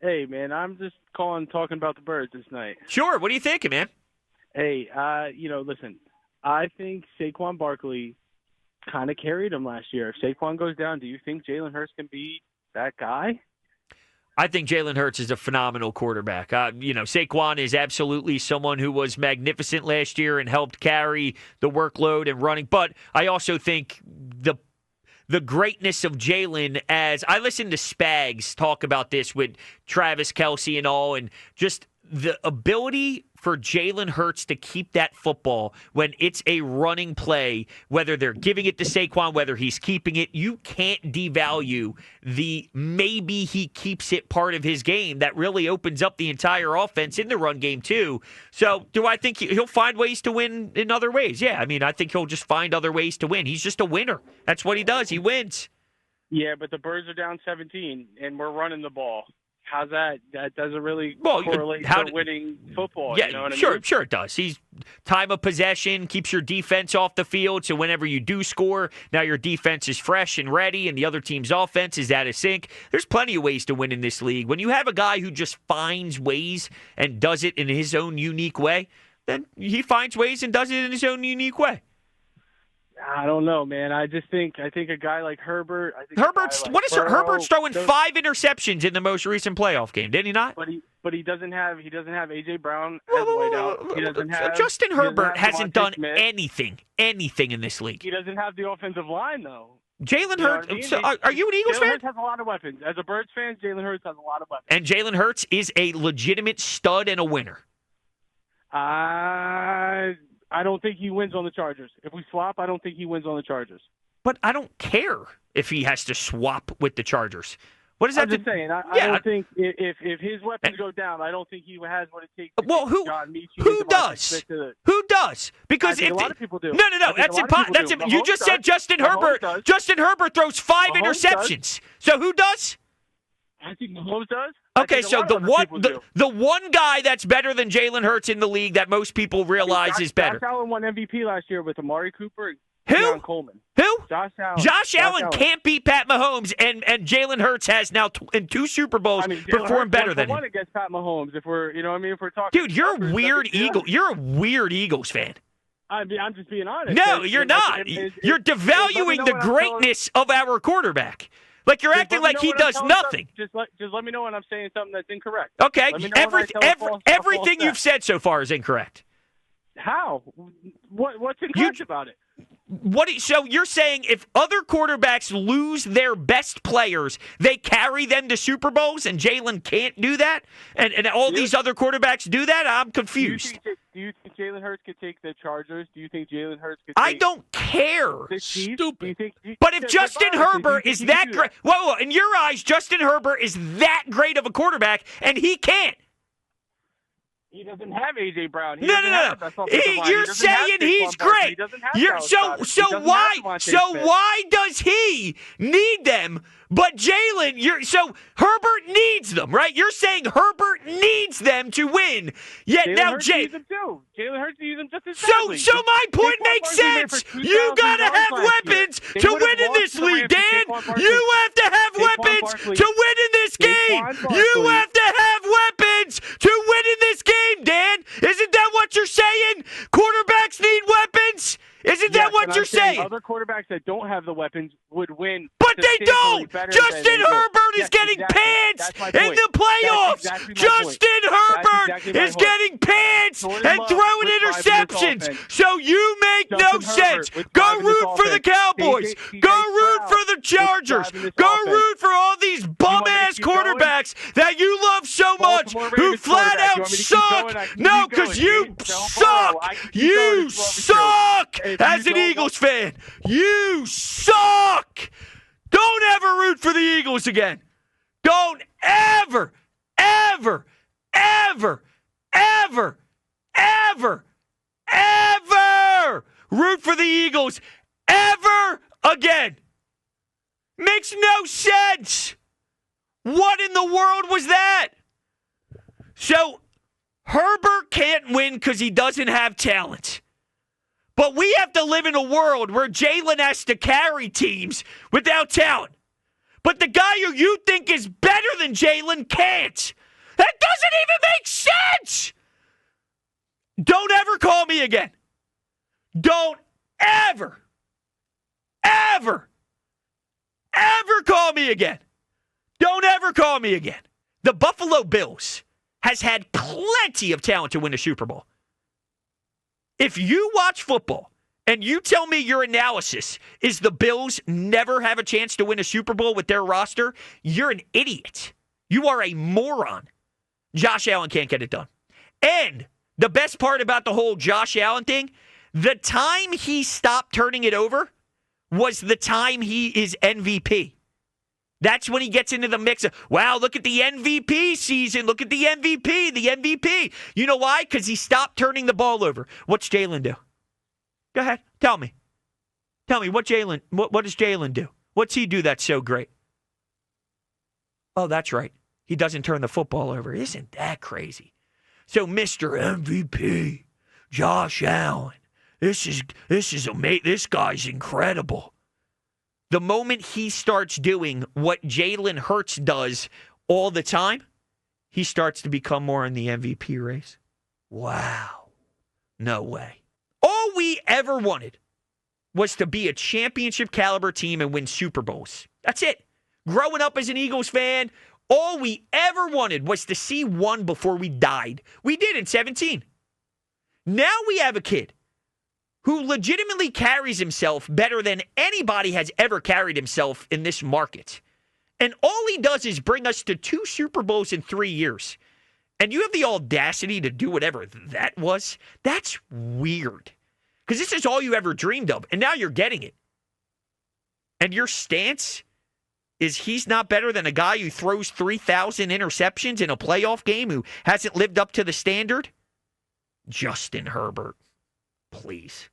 Hey, man, I'm just talking about the Birds this night. Sure. What are you thinking, man? Hey, listen, I think Saquon Barkley kind of carried him last year. If Saquon goes down, do you think Jalen Hurts can be that guy? I think Jalen Hurts is a phenomenal quarterback. Saquon is absolutely someone who was magnificent last year and helped carry the workload and running. But I also think the greatness of Jalen, as I listened to Spags talk about this with Travis Kelce and all, and just the ability for Jalen Hurts to keep that football when it's a running play, whether they're giving it to Saquon, whether he's keeping it, you can't devalue the maybe he keeps it part of his game that really opens up the entire offense in the run game too. So do I think he'll find ways to win in other ways? Yeah, I mean, I think he'll just find other ways to win. He's just a winner. That's what he does. He wins. Yeah, but the Birds are down 17, and we're running the ball. How's that? That doesn't really correlate to winning football. Yeah, you know what I sure, mean? Sure it does. He's time of possession, keeps your defense off the field, so whenever you do score, now your defense is fresh and ready, and the other team's offense is out of sync. There's plenty of ways to win in this league. When you have a guy who just finds ways and does it in his own unique way, then he finds ways and does it in his own unique way. I don't know, man. I think a guy like Herbert. Herbert's throwing 5 interceptions in the most recent playoff game, did he not? But he doesn't have AJ Brown as wideout. He doesn't have Justin Herbert hasn't done Smith. anything in this league. He doesn't have the offensive line though. Jalen Hurts. So are you an Eagles fan? Jalen Hurts has a lot of weapons. As a Birds fan, Jalen Hurts has a lot of weapons. And Jalen Hurts is a legitimate stud and a winner. I don't think he wins on the Chargers. If we swap, I don't think he wins on the Chargers. But I don't care if he has to swap with the Chargers. What does that? I'm just saying. I don't think if his weapons go down, I don't think he has what it takes. Who does? Who does? Because a lot of people do. No. That's impossible. You just said Justin Herbert. Justin Herbert throws 5 interceptions. So who does? I think Mahomes does. Okay, so the one guy that's better than Jalen Hurts in the league that most people realize is better. Josh Allen won MVP last year with Amari Cooper and Who? Coleman. Who? Josh Allen. Josh Allen can't beat Pat Mahomes, and Jalen Hurts has now in 2 Super Bowls performed better than him. One against Pat Mahomes, if we're talking. Dude, you're a weird You're a weird Eagles fan. I'm just being honest. No, you're not. You're devaluing the greatness of our quarterback. Like you're acting like he does nothing. Just let me know when I'm saying something that's incorrect. Okay, everything you've said so far is incorrect. How? What's incorrect about it? So you're saying if other quarterbacks lose their best players, they carry them to Super Bowls, and Jalen can't do that, and all these other quarterbacks do that? I'm confused. Do you think Jalen Hurts could take the Chargers? Do you think Jalen Hurts could? I don't care. Stupid. But if Justin Herbert is that great, whoa, in your eyes, Justin Herbert is that great of a quarterback, and he can't. He doesn't have AJ Brown. No. You're saying he's great. So why does he need them? But Jalen, so Herbert needs them, right? You're saying Herbert needs them to win. Yet now Jalen Hurts needs them just as badly. So my point makes sense. You gotta have weapons to win in this league, Dan. You have to have weapons to win in this game. You have to have weapons to win in this game, Dan. Isn't that what you're saying? Quarterbacks need weapons. Isn't that what you're saying? Other quarterbacks that don't have the weapons would win. But they don't! Justin Herbert is getting pants in the playoffs! Justin Herbert is getting pants and throwing interceptions! So you make no sense! Go root for the Cowboys! Go root for the Chargers! Go root for all these bum-ass quarterbacks that you love so much who flat out suck! No, because you suck! You suck! As an Eagles fan, you suck! Don't ever root for the Eagles again. Don't ever root for the Eagles ever again. Makes no sense. What in the world was that? So, Herbert can't win because he doesn't have talent. But we have to live in a world where Jalen has to carry teams without talent. But the guy who you think is better than Jalen can't. That doesn't even make sense. Don't ever call me again. Don't ever call me again. Don't ever call me again. The Buffalo Bills has had plenty of talent to win a Super Bowl. If you watch football and you tell me your analysis is the Bills never have a chance to win a Super Bowl with their roster, you're an idiot. You are a moron. Josh Allen can't get it done. And the best part about the whole Josh Allen thing, the time he stopped turning it over was the time he is MVP. That's when he gets into the mix of, wow, look at the MVP season. Look at the MVP. You know why? Because he stopped turning the ball over. What's Jalen do? Go ahead. Tell me. What does Jalen do? What's he do that's so great? Oh, that's right. He doesn't turn the football over. Isn't that crazy? So Mr. MVP, Josh Allen, this is amazing. This guy's incredible. The moment he starts doing what Jalen Hurts does all the time, he starts to become more in the MVP race. Wow. No way. All we ever wanted was to be a championship caliber team and win Super Bowls. That's it. Growing up as an Eagles fan, all we ever wanted was to see one before we died. We did in 17. Now we have a kid who legitimately carries himself better than anybody has ever carried himself in this market. And all he does is bring us to 2 Super Bowls in 3 years. And you have the audacity to do whatever that was? That's weird. Because this is all you ever dreamed of, and now you're getting it. And your stance is he's not better than a guy who throws 3,000 interceptions in a playoff game who hasn't lived up to the standard? Justin Herbert, please.